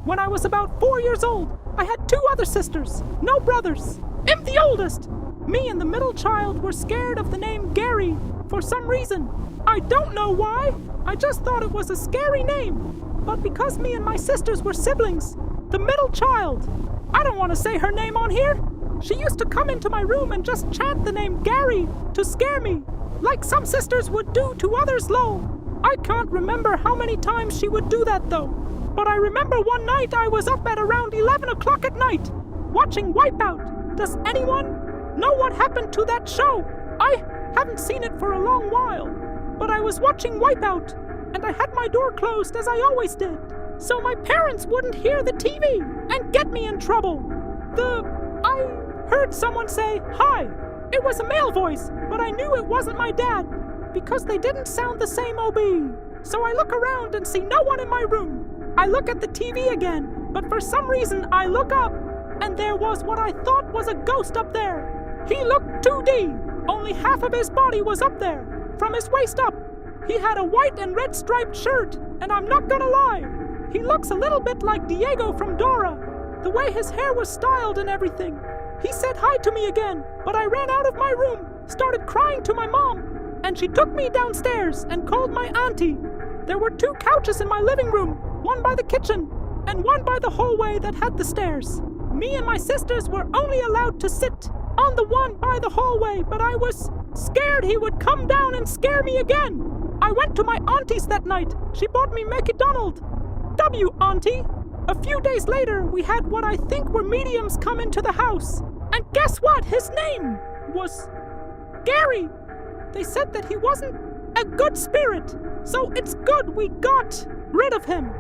When I was about 4 years old, I had 2 other sisters, no brothers. I'm the oldest. Me and the middle child were scared of the name Gary for some reason. I don't know why. I just thought it was a scary name. But because me and my sisters were siblings, the middle child, I don't want to say her name on here. She used to come into my room and just chant the name Gary to scare me, like some sisters would do to others, lol. I can't remember how many times she would do that though. But I remember one night I was up at around 11 o'clock at night, watching Wipeout. Does anyone know what happened to that show? I haven't seen it for a long while, but I was watching Wipeout, and I had my door closed as I always did, so my parents wouldn't hear the TV and get me in trouble. I heard someone say, "Hi." It was a male voice, but I knew it wasn't my dad, because they didn't sound the same OB. So I look around and see no one in my room. I look at the TV again, but for some reason I look up, and there was what I thought was a ghost up there. He looked 2D, only half of his body was up there, from his waist up. He had a white and red striped shirt, and I'm not gonna lie, he looks a little bit like Diego from Dora, the way his hair was styled and everything. He said hi to me again, but I ran out of my room, started crying to my mom, and she took me downstairs and called my auntie. There were 2 couches in my living room, one by the kitchen and one by the hallway that had the stairs. Me and my sisters were only allowed to sit on the one by the hallway, but I was scared he would come down and scare me again. I went to my auntie's that night. She bought me McDonald's. W, auntie. A few days later, we had what I think were mediums come into the house. And guess what? His name was Gary. They said that he wasn't a good spirit, so it's good we got rid of him.